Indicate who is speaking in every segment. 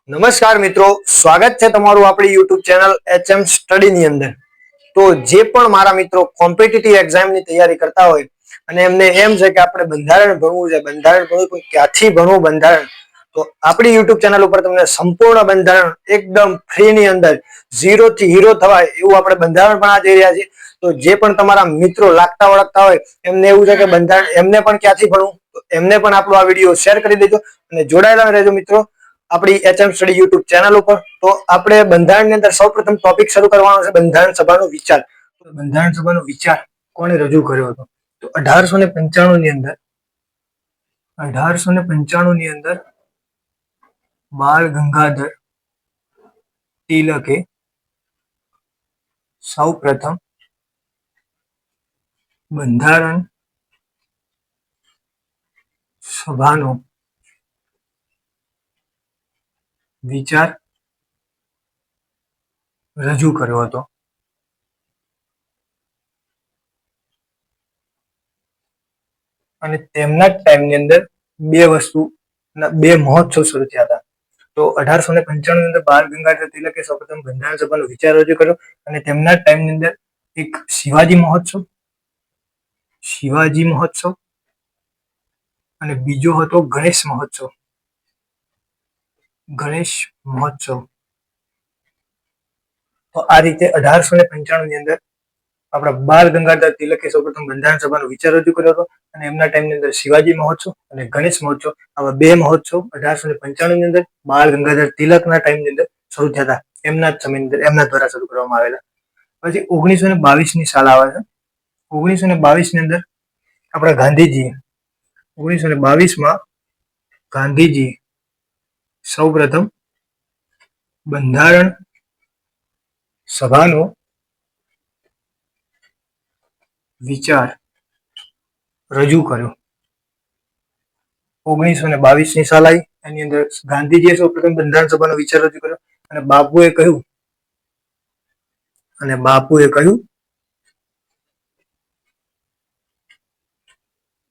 Speaker 1: નમસ્કાર મિત્રો, સ્વાગત છે તમારું આપણી યુટ્યુબ ચેનલ HM સ્ટડી ની અંદર. તો જે પણ મારા મિત્રો કોમ્પિટિટિવ એક્ઝામ ની તૈયારી કરતા હોય અને એમને એમ છે કે આપણે બંધારણ ભણવું છે, બંધારણ ભણવું પણ ક્યાંથી ભણવું બંધારણ, તો આપણી યુટ્યુબ ચેનલ ઉપર તમને સંપૂર્ણ બંધારણ એકદમ ફ્રી ની અંદર 0 થી હીરો થવાય એવું આપણે બંધારણ ભણવા જઈ રહ્યા છીએ. તો જે પણ તમારા મિત્રો લાગતા વળગતા હોય એમને એવું છે કે બંધારણ એમને પણ ક્યાંથી ભણવું, તો એમને પણ આપણો આ વિડીયો શેર કરી દેજો અને જોડાયેલા રહેજો મિત્રો આપણી HM સ્ટડી યુટ્યુબ ચેનલ ઉપર. તો આપણે બંધારણની અંદર સૌપ્રથમ ટોપિક શરૂ કરવાનો છે બંધારણ સભાનો વિચાર. બંધારણ સભાનો વિચાર કોણે રજૂ કર્યો હતો? તો 1895 ની અંદર 1895 ની અંદર બાળ ગંગાધર તિલકે સૌપ્રથમ બંધારણ સભાનો વિચાર રજૂ કર્યો હતો. અને તેમના ટાઈમની અંદર બે મહોત્સવ શરૂ થયા હતા. તો 1895 ની અંદર બાળ ગંગાધર તિલકે સૌપ્રથમ બંધારણ સભાનો વિચાર રજૂ કર્યો અને તેમના ટાઈમની અંદર એક શિવાજી મહોત્સવ અને બીજો હતો ગણેશ મહોત્સવ. તો આ રીતે 1895 ની અંદર આપણા બાળ ગંગાધર તિલકે સૌપ્રથમ બંધારણ સભાનો વિચાર રજૂ કર્યો હતો અને એમના ટાઈમની અંદર શિવાજી મહોત્સવ અને ગણેશ મહોત્સવ, આવા બે મહોત્સવ 1895 ની અંદર બાળ ગંગાધર તિલકના ટાઈમની અંદર શરૂ થયા હતા. એમના જ સમયની અંદર એમના દ્વારા શરૂ કરવામાં આવેલા. પછી 1922 ની સાલ આવે છે. 1922 ની અંદર આપણા ગાંધીજી 1922 ગાંધીજી સૌપ્રથમ બંધારણ સભાનો વિચાર રજૂ કર્યો. 1922 ની સાલ આવી, એની અંદર ગાંધીજીએ સૌપ્રથમ બંધારણ સભાનો વિચાર રજૂ કર્યો અને બાપુએ કહ્યું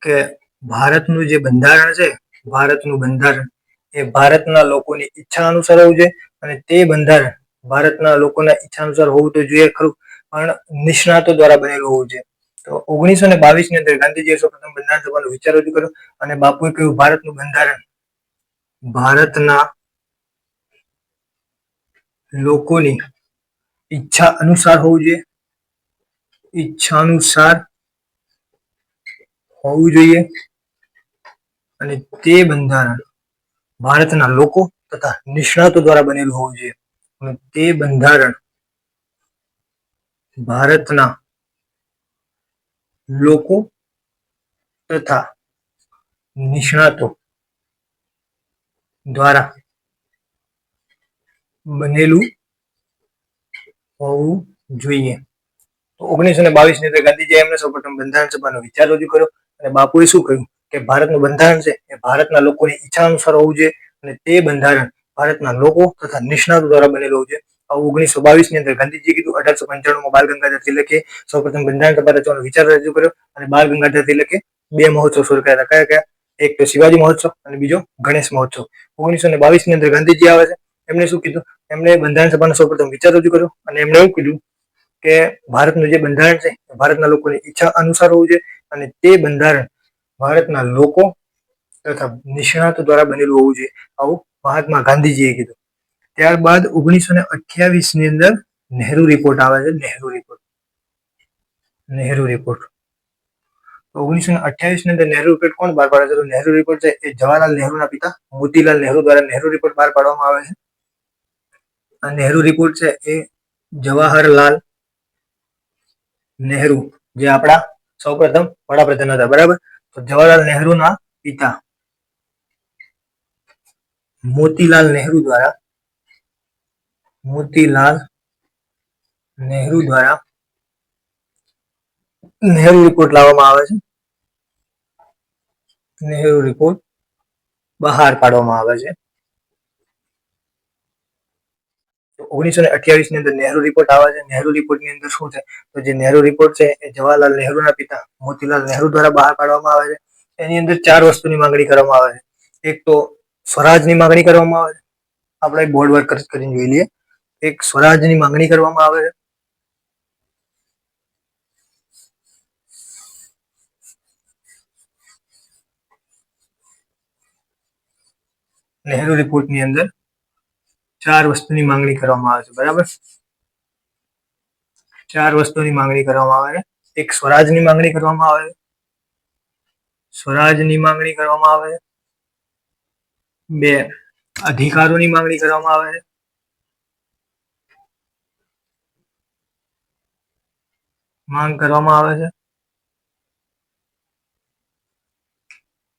Speaker 1: કે ભારતનું જે બંધારણ છે, ભારતનું બંધારણ એ ભારતના લોકોની ઈચ્છા અનુસાર હોવું જોઈએ અને તે બંધારણ ભારતના લોકોના ઈચ્છા અનુસાર હોવું તો જોઈએ ખરું, પણ નિષ્ણાતો દ્વારા બનેલું હોવું જોઈએ. તો 1922 ની અંદર ગાંધીજીએ સૌપ્રથમ બંધારણ સભાનો વિચાર રજૂ કર્યો અને બાપુએ કહ્યું ભારતનું બંધારણ ભારતના લોકોની ઈચ્છા અનુસાર હોવું જોઈએ અને તે બંધારણ ભારતના લોકો તથા નિષ્ણાતો દ્વારા બનેલું હોવું જોઈએ અને તે બંધારણ ભારતના લોકો તથા નિષ્ણાતો દ્વારા બનેલું હોવું જોઈએ. તો 1922 ની અંદર ગાંધીજીએ એમને સૌપ્રથમ બંધારણ સભાનો વિચાર રજૂ કર્યો અને બાપુએ શું કહ્યું કે ભારતનું બંધારણ છે એ ભારતના લોકોની ઈચ્છા અનુસાર હોવું જોઈએ અને તે બંધારણ ભારતના લોકો તથા નિષ્ણાતો દ્વારા બનેલું હોવું જોઈએ. 1922 ની અંદર ગાંધીજીએ કીધું. 1895 બાળ ગંગાધર તિલકે સૌપ્રથમ બંધારણ સભા રચવાનો વિચાર રજૂ કર્યો અને બાળ ગંગાધર તિલકે બે મહોત્સવ શરૂ કર્યા હતા. કયા? એક તો શિવાજી મહોત્સવ અને બીજો ગણેશ મહોત્સવ. 1922 ની અંદર ગાંધીજી આવે છે. એમણે શું કીધું? એમણે બંધારણ સભાનો સૌપ્રથમ વિચાર રજૂ કર્યો અને એમણે એવું કીધું કે ભારતનું જે બંધારણ છે ભારતના લોકોની ઈચ્છા અનુસાર હોવું જોઈએ અને તે બંધારણ ભારતના લોકો તથા નિષ્ણાતો દ્વારા બનેલું હોવું જોઈએ, આવું મહાત્મા ગાંધીજીએ કીધું. ત્યારબાદ 1928 ની અંદર નહેરુ રિપોર્ટ આવે છે. નહેરુ રિપોર્ટ 1928 ની અંદર નહેરુ રિપોર્ટ કોણ બહાર પાડે છે? તો નહેરુ રિપોર્ટ છે એ જવાહરલાલ નહેરુના પિતા મોતીલાલ નહેરુ દ્વારા નહેરુ રિપોર્ટ બહાર પાડવામાં આવે છે. આ નહેરુ રિપોર્ટ છે એ જવાહરલાલ નહેરુ, જે આપણા સૌપ્રથમ વડાપ્રધાન હતા, બરાબર? તો જવાહરલાલ નહેરુના પિતા મોતીલાલ નહેરુ દ્વારા નહેરુ રિપોર્ટ લાવવામાં આવે છે. નહેરુ રિપોર્ટ બહાર પાડવામાં આવે છે. 1928 ની અંદર નહેરુ રિપોર્ટ આવે છે. નહેરુ રિપોર્ટની અંદર શું છે? તો જે નહેરુ રિપોર્ટ છે એ જવાહરલાલ નહેરુના પિતા મોતીલાલ નહેરુ દ્વારા બહાર પાડવામાં આવે છે. એની અંદર 4 વસ્તુની માંગણી કરવામાં આવે છે. એક તો સ્વરાજની માંગણી કરવામાં આવે છે, આપણે બોર્ડ વર્ક કરીને જોઈ લઈએ. એક સ્વરાજની માંગણી કરવામાં આવે છે. નહેરુ રિપોર્ટની અંદર 4 વસ્તુની માંગણી કરવામાં આવે છે. બરાબર, 4 વસ્તુની માંગણી કરવામાં આવે છે. એક સ્વરાજની માંગણી કરવામાં આવે છે. સ્વરાજની માંગણી કરવામાં આવે છે. 2 અધિકારોની માંગણી કરવામાં આવે છે. માંગ કરવામાં આવે છે.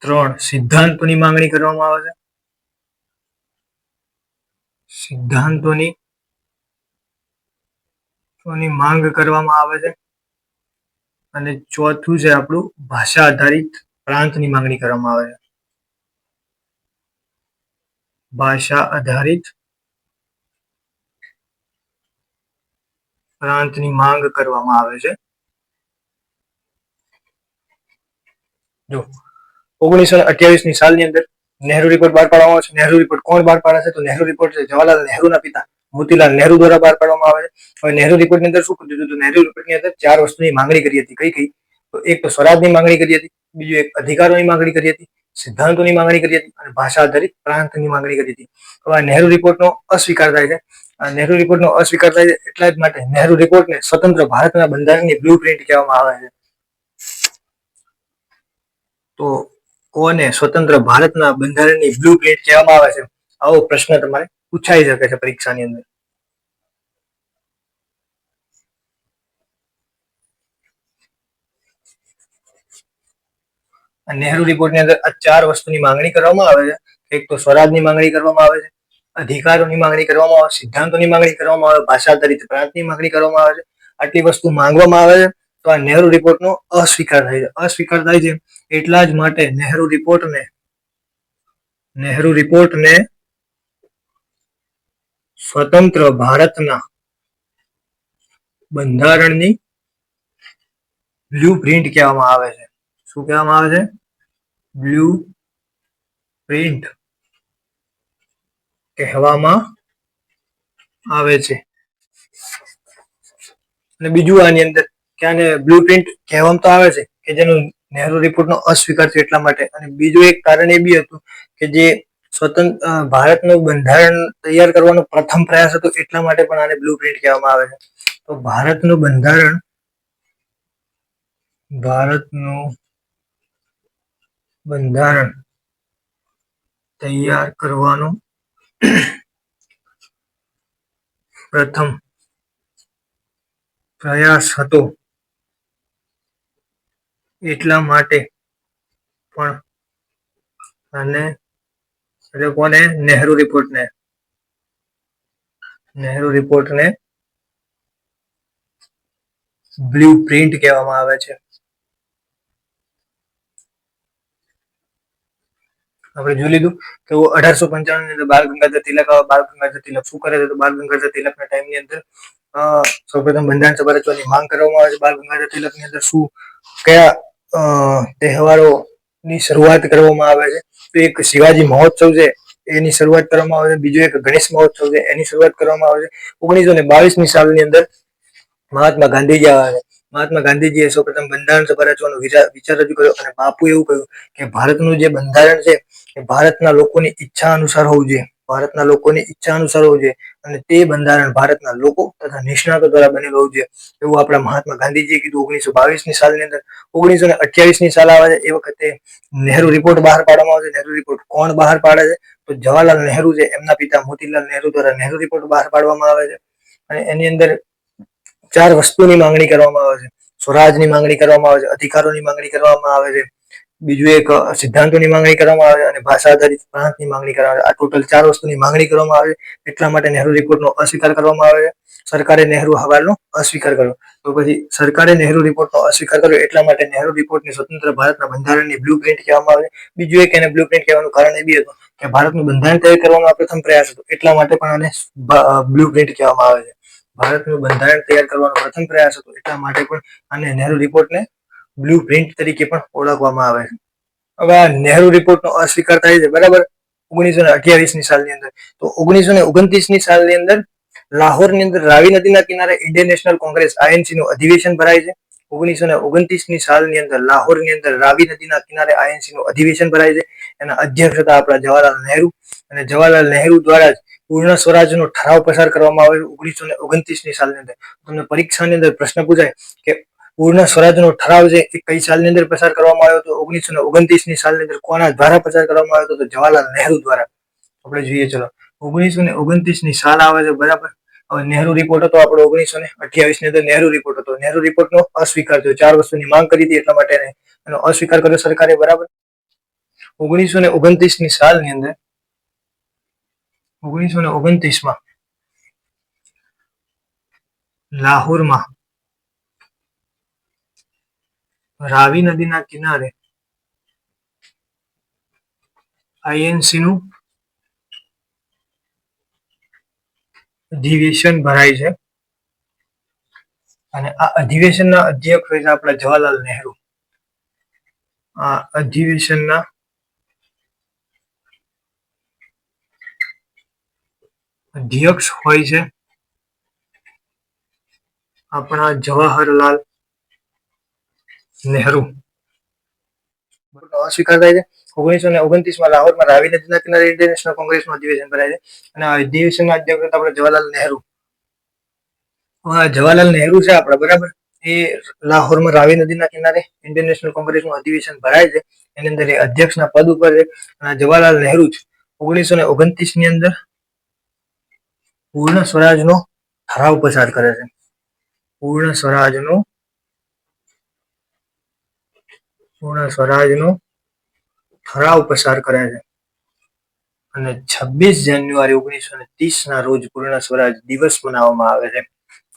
Speaker 1: 3 સિદ્ધાંતોની માંગણી કરવામાં આવે છે. સિદ્ધાંતોની માંગ કરવામાં આવે છે. અને ચોથું છે આપણું ભાષા આધારિત પ્રાંતની માંગણી કરવામાં આવે છે. ભાષા આધારિત પ્રાંતની માંગ કરવામાં આવે છે. જો 1928ની સાલની અંદર નહેરુ રિપોર્ટ બહાર પાડવામાં આવે છે. નહેરુ રિપોર્ટ કોણ બહાર પાડે છે? તો નહેરુ રિપોર્ટ છે જવાહરલાલ નહેરુના પિતા મોતીલાલ નહેરુ દ્વારા બહાર પાડવામાં આવે છે. હવે નહેરુ રિપોર્ટની અંદર શું કર્યું હતું? નહેરુ રિપોર્ટની અંદર 4 વસ્તુની માંગણી કરી હતી. કઈ? તો એક તો સ્વરાજની માંગણી કરી હતી, બીજું એક અધિકારોની માંગણી કરી હતી, સિદ્ધાંતોની માંગણી કરી હતી અને ભાષા આધારિત પ્રાંતની માંગણી કરી હતી. હવે નહેરુ રિપોર્ટનો અસ્વીકાર થાય છે. નહેરુ રિપોર્ટનો અસ્વીકાર થાય છે એટલા જ માટે નહેરુ રિપોર્ટને સ્વતંત્ર ભારતના બંધારણની બ્લુપ્રિન્ટ કહેવામાં આવે છે. તો કોને સ્વતંત્ર ભારતના બંધારણની બ્લુપ્રિન્ટ કહેવામાં આવે છે? આવો પ્રશ્ન તમારે પૂછાઈ શકે છે પરીક્ષાની અંદર. નહેરુ રિપોર્ટની અંદર આ 4 વસ્તુની માંગણી કરવામાં આવે છે. એક તો સ્વરાજની માંગણી કરવામાં આવે છે, અધિકારોની માંગણી કરવામાં આવે, સિદ્ધાંતોની માંગણી કરવામાં આવે, ભાષા આધારિત પ્રાંતની માંગણી કરવામાં આવે છે. આટલી વસ્તુ માંગવામાં આવે છે તો આ નહેરુ રિપોર્ટનો અસ્વીકાર થાય છે. અસ્વીકાર થાય છે એટલા જ માટે નહેરુ રિપોર્ટને સ્વતંત્ર ભારતના બંધારણની બ્લુપ્રિન્ટ કહેવામાં આવે છે. શું કહેવામાં આવે છે? બ્લુપ્રિન્ટ કહેવામાં આવે છે. અને બીજું આની અંદર કે આને બ્લુપ્રિન્ટ કહેવામાં તો આવે છે કે જેનું નહેરુ રિપોર્ટનો અસ્વીકાર છે એટલા માટે. અને બીજું એક કારણ એ બી હતું કે જે સ્વતંત્ર ભારતનું બંધારણ તૈયાર કરવાનો પ્રથમ પ્રયાસ હતો એટલા માટે પણ આને બ્લુપ્રિન્ટ કહેવામાં આવે છે. તો ભારતનું બંધારણ તૈયાર કરવાનો પ્રથમ પ્રયાસ હતો એટલા માટે પણ અને કોને? નહેરુ રિપોર્ટને બ્લુપ્રિન્ટ કહેવામાં આવે છે. આપણે જોઈ લીધું કે 1895 ની અંદર બાળ ગંગાધર તિલક શું કરે છે? તો બાળ ગંગાધર તિલકના ટાઈમની અંદર સૌપ્રથમ બંધારણ સભા રચવાની માંગ કરવામાં આવે છે. બાળ ગંગાધર તિલકની અંદર કયા તહેવારોની શરૂઆત કરવામાં આવે છે? તો એક શિવાજી મહોત્સવ છે એની શરૂઆત કરવામાં આવે છે. બીજો એક ગણેશ મહોત્સવ છે એની શરૂઆત કરવામાં આવે છે. 1922ની સાલની અંદર મહાત્મા ગાંધીજી આવે છે. મહાત્મા ગાંધીજીએ સૌપ્રથમ બંધારણ સભા રચવાનો વિચાર રજૂ કર્યો અને બાપુ એવું કહ્યું કે ભારતનું જે બંધારણ છે એ ભારતના લોકોની ઈચ્છા અનુસાર હોવું જોઈએ. અને તે બંધારણ ભારતના લોકો તથા નિષ્ણાતો દ્વારા બનેલું હોવું જોઈએ એવું આપણા મહાત્મા ગાંધીજીએ કીધું. 1922ની સાલની અંદર 1928ની સાલ આવે છે એ વખતે નહેરુ રિપોર્ટ બહાર પાડવામાં આવે છે. નહેરુ રિપોર્ટ કોણ બહાર પાડે છે? તો જવાહરલાલ નહેરુ છે એમના પિતા મોતીલાલ નહેરુ દ્વારા નહેરુ રિપોર્ટ બહાર પાડવામાં આવે છે. અને એની અંદર 4 વસ્તુની માંગણી કરવામાં આવે છે. સ્વરાજની માંગણી કરવામાં આવે છે, અધિકારોની માંગણી કરવામાં આવે છે, બીજું એક સિદ્ધાંતોની માંગણી કરવામાં આવે છે અને ભાષા આધારિત પ્રાંતની માંગણી કરવામાં આવે છે. આ ટોટલ 4 વસ્તુની માંગણી કરવામાં આવે છે એટલા માટે નહેરુ રિપોર્ટનો અસ્વીકાર કરવામાં આવે છે. સરકારે નહેરુ અહેવાલનો અસ્વીકાર કર્યો. તો પછી સરકારે નહેરુ રિપોર્ટનો અસ્વીકાર કર્યો એટલા માટે નહેરુ રિપોર્ટને સ્વતંત્ર ભારતના બંધારણની બ્લુપ્રિન્ટ કહેવામાં આવે છે. બીજું એક એને બ્લુપ્રિન્ટ કહેવાનું કારણ એ બી હતું કે ભારતનું બંધારણ તૈયાર કરવાનો આ પ્રથમ પ્રયાસ હતો એટલા માટે પણ આને બ્લુપ્રિન્ટ કહેવામાં આવે છે. ભારતનું બંધારણ તૈયાર કરવાનો પ્રથમ પ્રયાસ હતો એટલા માટે પણ આને નહેરુ રિપોર્ટને બ્લુપ્રિન્ટ તરીકે પણ ઓળખવામાં આવે છે. હવે આ નહેરુ રિપોર્ટનો અસ્વીકાર થાય છે, બરાબર. 1928ની સાલની અંદર. તો 1929ની સાલની અંદર લાહોરની અંદર રાવી નદીના કિનારે ઇન્ડિયન નેશનલ કોંગ્રેસ આઈએનસી નું અધિવેશન ભરાય છે. 1929ની સાલની અંદર લાહોરની અંદર રાવી નદીના કિનારે આઈએનસી નું અધિવેશન ભરાય છે. એના અધ્યક્ષ હતા આપણા જવાહરલાલ નહેરુ, અને જવાહરલાલ નહેરુ દ્વારા જ પૂર્ણ સ્વરાજનો ઠરાવ પસાર કરવામાં આવ્યો 1929ની સાલની અંદર. તમને પરીક્ષાની અંદર પ્રશ્ન પૂછાય કે પૂર્ણ સ્વરાજનો ઠરાવ છે એ કઈ સાલની અંદર પસાર કરવામાં આવ્યો? તો 1929ની સાલની અંદર કોના દ્વારા પસાર કરવામાં આવ્યો? તો જવાહરલાલ નહેરુ દ્વારા. આપણે જોઈએ, ચલો 1929ની સાલ આવે છે, બરાબર. હવે નહેરુ રિપોર્ટ હતો આપણો 1928ની અંદર નહેરુ રિપોર્ટ હતો. નહેરુ રિપોર્ટનો અસ્વીકાર થયો. 4 વસ્તુની માંગ કરી હતી એટલા માટે એનો અસ્વીકાર કર્યો સરકારે, બરાબર. 1929ની સાલની અંદર 1929માં લાહોરમાં રાવી નદીના કિનારે આઈએનસી નું અધિવેશન ભરાય છે, અને આ અધિવેશનના અધ્યક્ષ હોય છે આપણા જવાહરલાલ નહેરુ. આ અધિવેશનના અધ્યક્ષ હોય છે આપણા જવાહરલાલ નહેરુ. અસ્વીકાર થાય છે. 1929માં લાહોરમાં રાવી નદીના કિનારે ઇન્ડિયન નેશનલ કોંગ્રેસનું અધિવેશન ભરાય છે, અને આ અધિવેશનના અધ્યક્ષ હતા આપણે જવાહરલાલ નહેરુ. જવાહરલાલ નહેરુ છે આપણા, બરાબર. એ લાહોરમાં રાવી નદીના કિનારે ઇન્ડિયન નેશનલ કોંગ્રેસનું અધિવેશન ભરાય છે, એની અંદર એ અધ્યક્ષના પદ ઉપર છે. અને જવાહરલાલ નહેરુ જ 1929ની અંદર પૂર્ણ સ્વરાજનો ઠરાવ પસાર કરે છે. પૂર્ણ સ્વરાજનો ઠરાવ પસાર કરે છે, અને 26 જાન્યુઆરી 1930ના રોજ પૂર્ણ સ્વરાજ દિવસ મનાવવામાં આવે છે.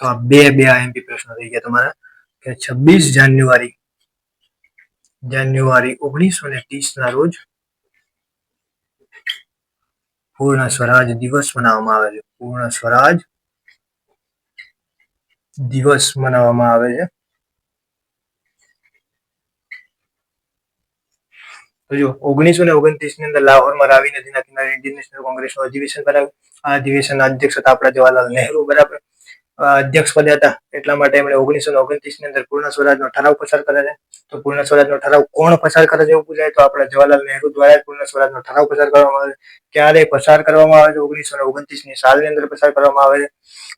Speaker 1: તો આ બે આઈએમપી પ્રશ્નો થઈ ગયા તમારા, કે 26 જાન્યુઆરી 1930ના રોજ પૂર્ણ સ્વરાજ દિવસ મનાવવામાં આવે છે. પૂર્ણ સ્વરાજ દિવસ મનાવવામાં આવે છે. તો જો 1929ની અંદર લાહોરમાં રાવી નદીના કિનારે ઇન્ડિયન નેશનલ કોંગ્રેસનું અધિવેશન કરાવ્યું. આ અધિવેશનના અધ્યક્ષ હતા આપણા જવાહરલાલ નહેરુ, બરાબર. અધ્યક્ષ પદે હતા એટલા માટે એમણે 1929ની અંદર પૂર્ણ સ્વરાજનો ઠરાવ પસાર કરે છે. તો પૂર્ણ સ્વરાજનો ઠરાવ કોણ પસાર કરે છે એવું પૂછાય, તો આપણા જવાહરલાલ નહેરુ દ્વારા પૂર્ણ સ્વરાજનો ઠરાવ પસાર કરવામાં આવે છે. ક્યારે પસાર કરવામાં આવે છે? 1929ની સાલની અંદર પસાર કરવામાં આવે છે.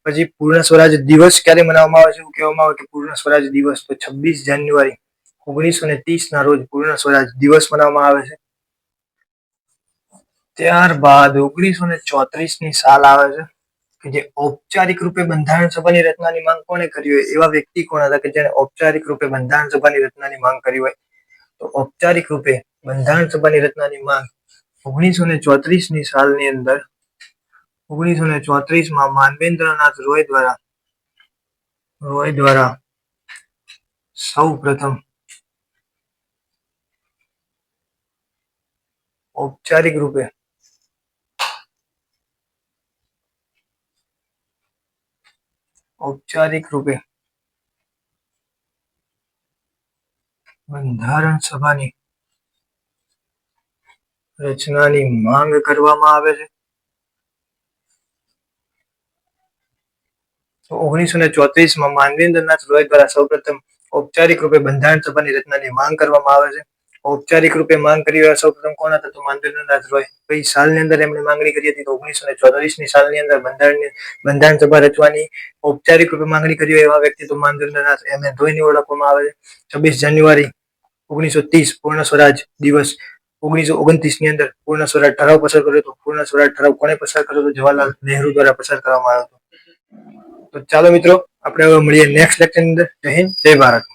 Speaker 1: પછી પૂર્ણ સ્વરાજ દિવસ ક્યારે મનાવવામાં આવે છે એવું કહેવામાં આવે કે પૂર્ણ સ્વરાજ દિવસ તો 26 જાન્યુઆરી 1930ના રોજ પૂર્ણ સ્વરાજ દિવસ મનાવવામાં આવે છે. ત્યારબાદ 1934ની સાલ આવે છે, કે જે ઔપચારિક રૂપે બંધારણ સભાની રચનાની માંગ કોણે કરી હોય? એવા વ્યક્તિ કોણ હતા કે જેને ઔપચારિક રૂપે બંધારણ સભાની રચનાની માંગ કરી હોય? તો ઔપચારિક રૂપે બંધારણ સભાની રચનાની માંગ 1934ની સાલની અંદર 1934માં માનવેન્દ્રનાથ રોય દ્વારા સૌ પ્રથમ ઔપચારિક રૂપે બંધારણ સભાની રચનાની માંગ કરવામાં આવે છે. તો 1934માં માનવેન્દ્રનાથ રોય દ્વારા સૌપ્રથમ ઔપચારિક રૂપે બંધારણ સભાની રચનાની માંગ કરવામાં આવે છે. ઔપચારિક રૂપે માંગ કરી હોય સૌપ્રથમ કોણ હતા? તો માનવેન્દ્રનાથ રોય. કઈ સાલની અંદર એમણે માંગણી કરી હતી? તો 1934ની સાલની અંદર બંધારણ સભા રચવાની ઔપચારિક રૂપે માંગણી કરી હોય એવા વ્યક્તિ તો માનવેન્દ્રનાથ રોયની ઓળખવામાં આવે છે. 26 જાન્યુઆરી 1930 પૂર્ણ સ્વરાજ દિવસ. 1929ની અંદર પૂર્ણ સ્વરાજ ઠરાવ પસાર કર્યો હતો. પૂર્ણ સ્વરાજ ઠરાવ કોણે પસાર કર્યો હતો? જવાહરલાલ નહેરુ દ્વારા પસાર કરવામાં આવ્યો હતો. તો ચાલો મિત્રો, આપણે હવે મળીએ નેક્સ્ટ લેક્ચરની અંદર. જય હિન્દ, જય ભારત.